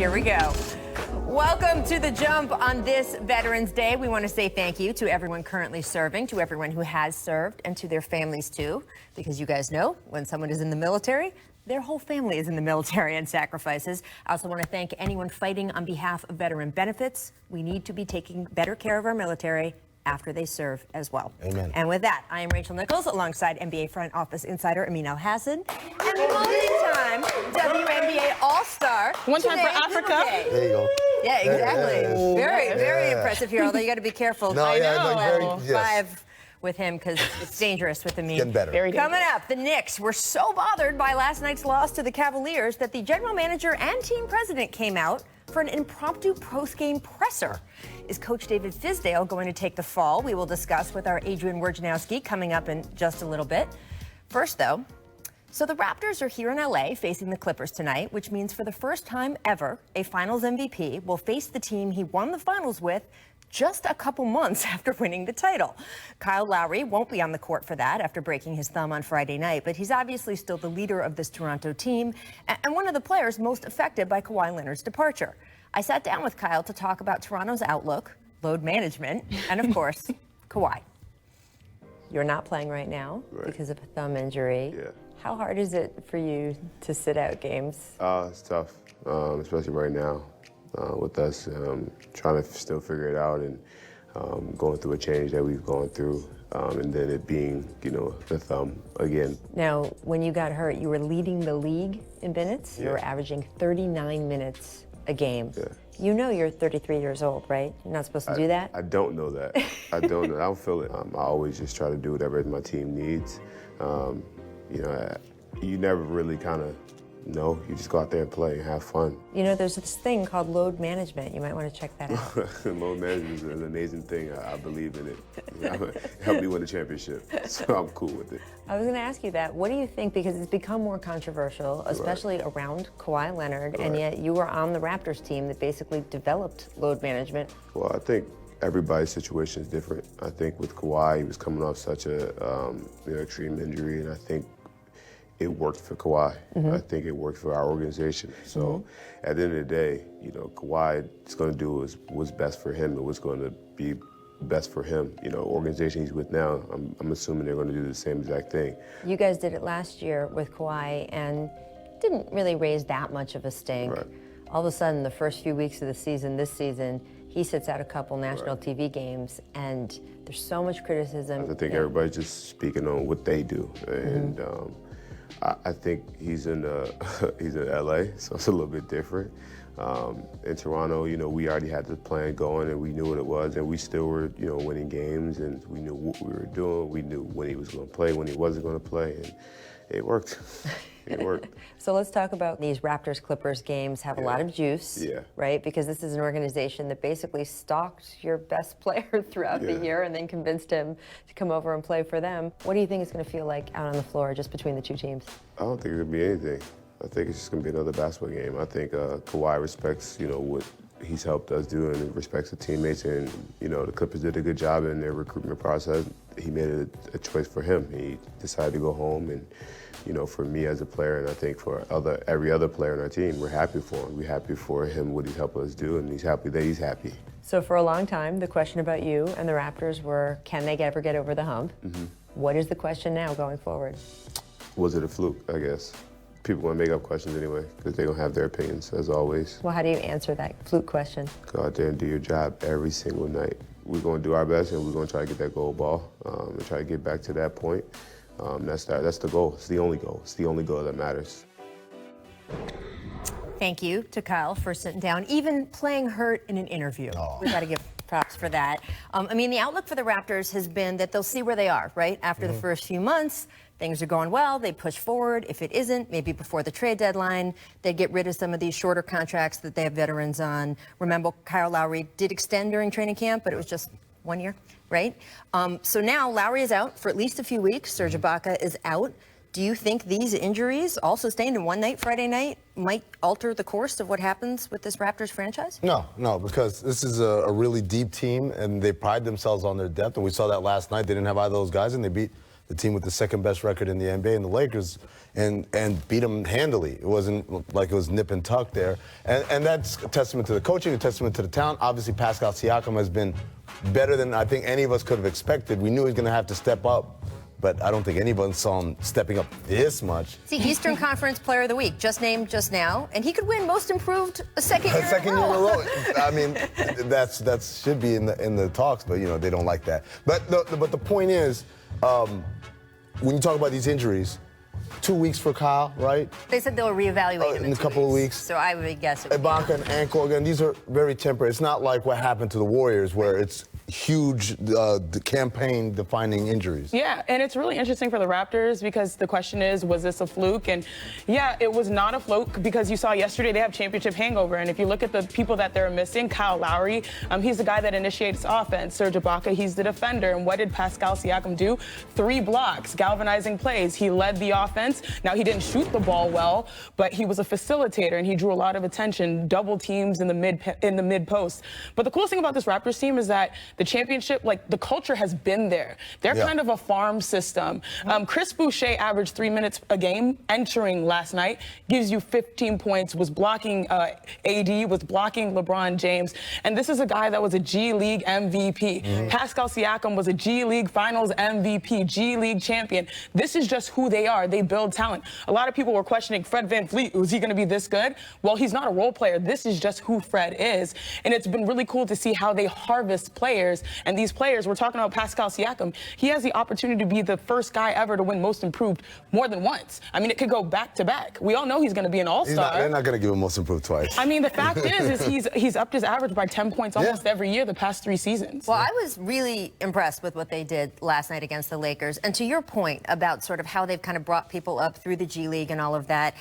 Here we go. Welcome to The Jump on this Veterans Day. We want to say thank you to everyone currently serving, to everyone who has served, and to their families too. Because you guys know, when someone is in the military, their whole family is in the military and sacrifices. I also want to thank anyone fighting on behalf of veteran benefits. We need to be taking better care of our military after they serve as well. Amen. And with that, I am Rachel Nichols alongside NBA front office insider Amin Elhassan and multi-time WNBA All-Star. One time for Africa. There you go. Yeah, exactly. Very impressive here, although you got to be careful. No, I yeah, know. like very, yes. 5 with him because it's dangerous with Amin. Getting better. Very Coming up, the Knicks were so bothered by last night's loss to the Cavaliers that the general manager and team president came out for an impromptu post-game presser. Is Coach David Fizdale going to take the fall? We will discuss with our Adrian Wojnarowski coming up in just a little bit. First, though, so the Raptors are here in LA facing the Clippers tonight, which means for the first time ever, a Finals MVP will face the team he won the Finals with just a couple months after winning the title. Kyle Lowry won't be on the court for that after breaking his thumb on Friday night, but he's obviously still the leader of this Toronto team and one of the players most affected by Kawhi Leonard's departure. I sat down with Kyle to talk about Toronto's outlook, load management, and of course, Kawhi. You're not playing right now because of a thumb injury. Yeah. How hard is it for you to sit out games? It's tough, especially right now with us trying to still figure it out and going through a change that we've gone through, and then it being, the thumb again. Now, when you got hurt, you were leading the league in minutes. You Yeah. were averaging 39 minutes a game. Yeah. You know you're 33 years old, right? You're not supposed to do that? I don't know that. I don't know. I don't feel it. I always just try to do whatever my team needs. You never really kind of know. You just go out there and play and have fun. You know, there's this thing called load management. You might want to check that out. Load management is an amazing thing. I believe in it. It helped me win the championship, so I'm cool with it. I was going to ask you that. What do you think? Because it's become more controversial, especially around Kawhi Leonard, and yet you were on the Raptors team that basically developed load management. Well, I think everybody's situation is different. I think with Kawhi, he was coming off such a extreme injury, and I think it worked for Kawhi. I think it worked for our organization. So at the end of the day, Kawhi is going to do what's best for him and what's going to be best for him. Organization he's with now, I'm assuming they're going to do the same exact thing. You guys did it last year with Kawhi and didn't really raise that much of a stink. Right. All of a sudden, the first few weeks of the season, this season, he sits out a couple national TV games, and there's so much criticism. I think everybody's just speaking on what they do, and I think he's in LA, so it's a little bit different. In Toronto, we already had the plan going, and we knew what it was, and we still were, winning games, and we knew what we were doing. We knew when he was going to play, when he wasn't going to play, and it worked. It worked. So let's talk about these Raptors-Clippers games have a lot of juice, right? Because this is an organization that basically stalked your best player throughout the year and then convinced him to come over and play for them. What do you think it's going to feel like out on the floor just between the two teams? I don't think it could be anything. I think it's just going to be another basketball game. I think Kawhi respects, what he's helped us do and respects the teammates. And, the Clippers did a good job in their recruitment process. He made it a choice for him. He decided to go home. And, for me as a player, and I think for every other player on our team, we're happy for him. We're happy for him, what he's helped us do, and he's happy that he's happy. So for a long time, the question about you and the Raptors were, can they ever get over the hump? What is the question now going forward? Was it a fluke, I guess? People want to make up questions anyway, because they don't have their opinions, as always. Well, how do you answer that fluke question? Go out there and do your job every single night. We're going to do our best, and we're going to try to get that gold ball and try to get back to that point. That's the goal. It's the only goal. It's the only goal that matters. Thank you to Kyle for sitting down, even playing hurt in an interview. We got to give props for that. The outlook for the Raptors has been that they'll see where they are, right? After the first few months, things are going well, they push forward. If it isn't, maybe before the trade deadline, they get rid of some of these shorter contracts that they have veterans on. Remember, Kyle Lowry did extend during training camp, but it was just 1 year, right? So now Lowry is out for at least a few weeks. Serge Ibaka is out. Do you think these injuries, all sustained in one night, Friday night, might alter the course of what happens with this Raptors franchise? No, because this is a really deep team, and they pride themselves on their depth, and we saw that last night. They didn't have either of those guys, and they beat the team with the second best record in the NBA, and the Lakers, and beat them handily. It wasn't like it was nip and tuck there. And that's a testament to the coaching, a testament to the talent. Obviously, Pascal Siakam has been better than I think any of us could have expected. We knew he was going to have to step up, but I don't think anyone saw him stepping up this much. See, Eastern Conference Player of the Week, just named just now, and he could win Most Improved a second year in a row. I mean, that should be in the talks, but they don't like that. But the point is, when you talk about these injuries, 2 weeks for Kyle, right? They said they'll reevaluate him in a couple of weeks. So I would guess it would Ibaka, an ankle again. These are very temporary. It's not like what happened to the Warriors, where it's huge campaign-defining injuries. Yeah, and it's really interesting for the Raptors because the question is, was this a fluke? And yeah, it was not a fluke because you saw yesterday they have championship hangover. And if you look at the people that they're missing, Kyle Lowry, he's the guy that initiates offense. Serge Ibaka, he's the defender. And what did Pascal Siakam do? 3 blocks, galvanizing plays. He led the offense. Now, he didn't shoot the ball well, but he was a facilitator and he drew a lot of attention, double teams in the mid post. But the coolest thing about this Raptors team is that the championship, like the culture has been there. They're kind of a farm system. Chris Boucher averaged 3 minutes a game entering last night, gives you 15 points, was blocking AD, was blocking LeBron James. And this is a guy that was a G League MVP. Pascal Siakam was a G League Finals MVP, G League champion. This is just who they are. They build talent. A lot of people were questioning Fred VanVleet. Was he going to be this good? Well, he's not a role player. This is just who Fred is. And it's been really cool to see how they harvest players. And these players, we're talking about Pascal Siakam, he has the opportunity to be the first guy ever to win Most Improved more than once. I mean, it could go back to back. We all know he's going to be an all-star. They're not going to give him Most Improved twice. I mean, the fact is he's upped his average by 10 points almost every year the past 3 seasons. Well, I was really impressed with what they did last night against the Lakers. And to your point about sort of how they've kind of brought people up through the G League and all of that,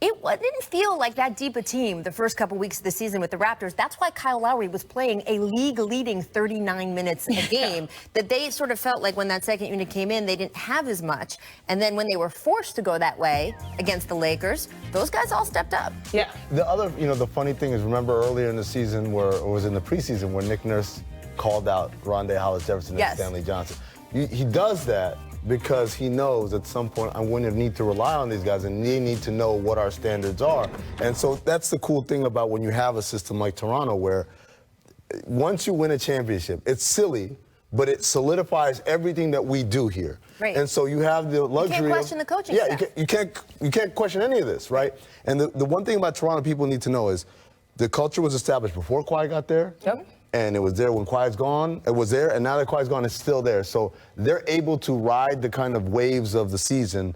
it didn't feel like that deep a team the first couple weeks of the season with the Raptors. That's why Kyle Lowry was playing a league-leading 39 minutes a game. That they sort of felt like when that second unit came in, they didn't have as much. And then when they were forced to go that way against the Lakers, those guys all stepped up. Yeah. The other, the funny thing is, remember earlier in the season, or was in the preseason, where Nick Nurse called out Rondé Hollis-Jefferson and Stanley Johnson. He does that because he knows at some point I'm going to need to rely on these guys, and they need to know what our standards are. And so that's the cool thing about when you have a system like Toronto, where once you win a championship, it's silly, but it solidifies everything that we do here. Right. And so you have the luxury. You can't question the coaching staff. You can't question any of this, right? And the one thing about Toronto people need to know is the culture was established before Kawhi got there. Yep. And it was there when Kawhi's gone. It was there, and now that Kawhi's gone, it's still there. So they're able to ride the kind of waves of the season,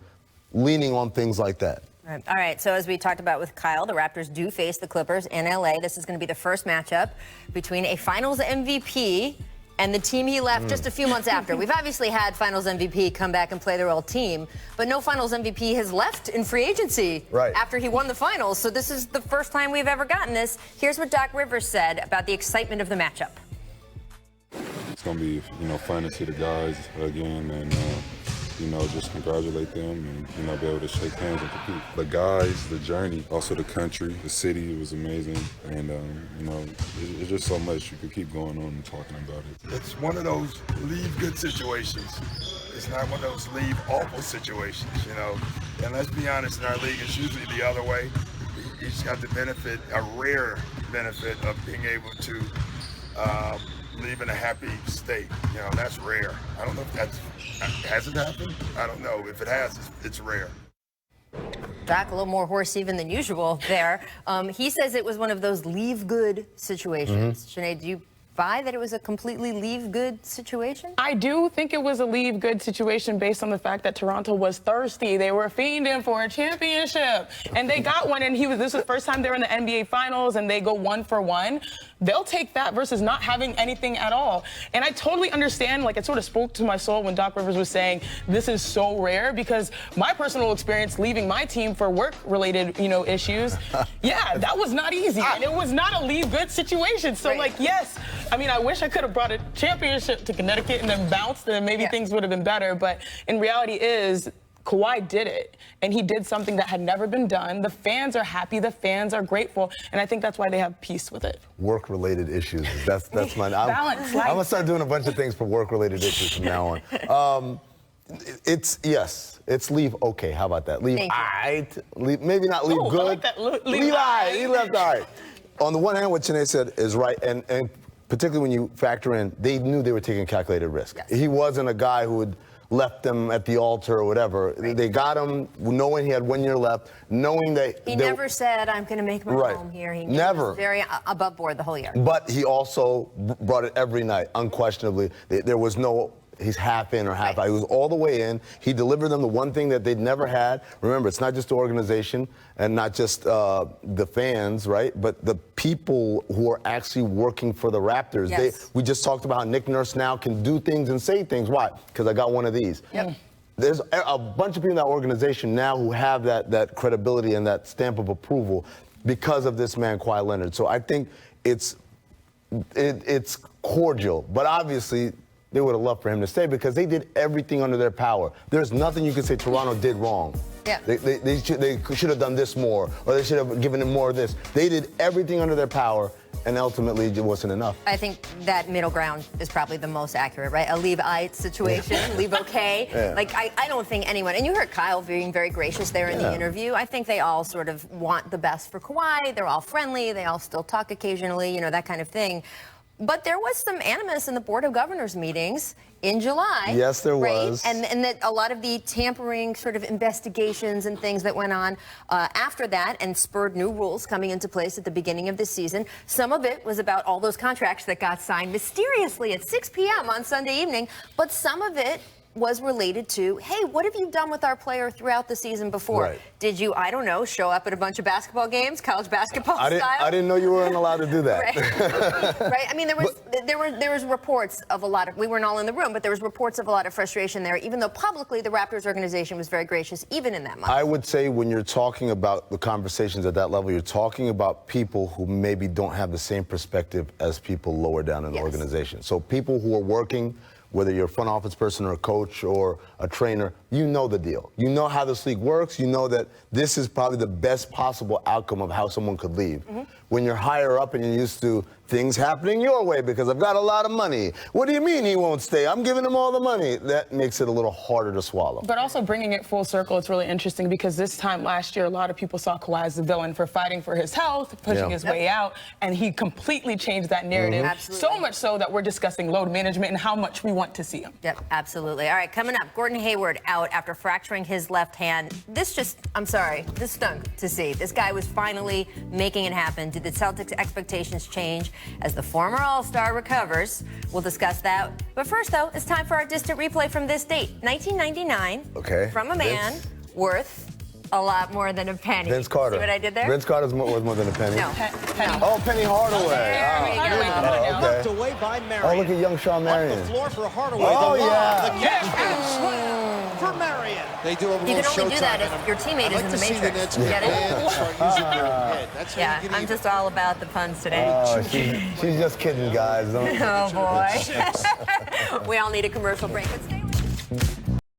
leaning on things like that. All right, so as we talked about with Kyle, the Raptors do face the Clippers in LA. This is going to be the first matchup between a Finals MVP and the team he left just a few months after. We've obviously had Finals MVP come back and play their old team, but no Finals MVP has left in free agency after he won the Finals. So this is the first time we've ever gotten this. Here's what Doc Rivers said about the excitement of the matchup. It's going to be, fun to see the guys again and, just congratulate them and, be able to shake hands and compete. The guys, the journey, also the country, the city, it was amazing. And, it's just so much you could keep going on and talking about it. It's one of those leave good situations. It's not one of those leave awful situations, And let's be honest, in our league, it's usually the other way. He's got the benefit, a rare benefit of being able to leave in a happy state. That's rare. I don't know if has it happened? I don't know. If it has, it's rare. Doc, a little more horse even than usual there. He says it was one of those leave good situations. Sinead, do you buy that it was a completely leave good situation? I do think it was a leave good situation based on the fact that Toronto was thirsty. They were fiending for a championship, and they got one. And this was the first time they're in the NBA Finals, and they go 1 for 1. They'll take that versus not having anything at all. And I totally understand, it sort of spoke to my soul when Doc Rivers was saying this is so rare, because my personal experience leaving my team for work-related, issues, that was not easy. And it was not a leave good situation. So, yes, I wish I could have brought a championship to Connecticut and then bounced, and maybe things would have been better. But in reality Kawhi did it, and he did something that had never been done. The fans are happy, the fans are grateful, and I think that's why they have peace with it. Work-related issues. That's mine. Balance. I'm gonna start doing a bunch of things for work-related issues from now on. It's leave okay. How about that? Leave Thank you. aight. Maybe not leave good. I like that. Leave aight. He left aight. On the one hand, what Chiney said is right, and particularly when you factor in, they knew they were taking calculated risk. Yes. He wasn't a guy who had left them at the altar or whatever. Right. They got him knowing he had 1 year left, knowing that He never said, I'm going to make my Right. home here. He Never. was very above board the whole year. But he also brought it every night, unquestionably. There was no, he's half in or half out. He was all the way in. He delivered them the one thing that they'd never had. Remember, it's not just the organization and not just the fans, right? But the people who are actually working for the Raptors. Yes. We just talked about how Nick Nurse now can do things and say things. Why? Because I got one of these. Yep. There's a bunch of people in that organization now who have that credibility and that stamp of approval because of this man, Kawhi Leonard. So I think it's cordial, but obviously they would have loved for him to stay because they did everything under their power. There's nothing you can say Toronto did wrong. Yeah. They should have done this more, or they should have given him more of this. They did everything under their power, and ultimately it wasn't enough. I think that middle ground is probably the most accurate, right? A leave aight situation, leave okay. Yeah. Like, I don't think anyone, and you heard Kyle being very gracious there in the interview. I think they all sort of want the best for Kawhi. They're all friendly. They all still talk occasionally, that kind of thing. But there was some animus in the Board of Governors meetings in July. Yes, there right? was. And that a lot of the tampering sort of investigations and things that went on after that and spurred new rules coming into place at the beginning of this season. Some of it was about all those contracts that got signed mysteriously at 6 p.m. on Sunday evening. But some of it was related to, hey, what have you done with our player throughout the season before? Right. Did you, I don't know, show up at a bunch of basketball games, college basketball style? I didn't know you weren't allowed to do that. Right. Right. I mean, there was reports of a lot of, we weren't all in the room, but there was reports of a lot of frustration there, even though publicly the Raptors organization was very gracious, even in that month. I would say when you're talking about the conversations at that level, you're talking about people who maybe don't have the same perspective as people lower down in the organization. So people who are working, whether you're a front office person or a coach or a trainer, you know the deal. You know how this league works. You know that this is probably the best possible outcome of how someone could leave. When you're higher up and you're used to things happening your way because I've got a lot of money. What do you mean he won't stay? I'm giving him all the money. That makes it a little harder to swallow. But also bringing it full circle, it's really interesting because this time last year, a lot of people saw Kawhi as the villain for fighting for his health, pushing his way out, and he completely changed that narrative. Absolutely. So much so that we're discussing load management and how much we want to see him. Yep, absolutely. All right, coming up, Gordon Hayward out after fracturing his left hand. This stunk to see. This guy was finally making it happen. Did the Celtics' expectations change as the former All-Star recovers? We'll discuss that. But first, though, it's time for our distant replay from this date, 1999. Okay. From a man worth a lot more than a penny. Vince Carter. See what I did there? Vince Carter's worth more than a penny. No. Penny. Oh, Penny Hardaway. There we go. Okay. Knocked away by Marion. Oh, look at young Sean Marion. Off the floor for Hardaway. Oh, the lob, yeah. The catch and slam for Marion. They do have a You little can only do that showtime if your teammate I'd is in like the to see Matrix. the Nets You get it? and start using their head. That's how Yeah, you get I'm even. just all about the puns today. Oh, she's just kidding, guys. Don't. Oh, boy. We all need a commercial break. But stay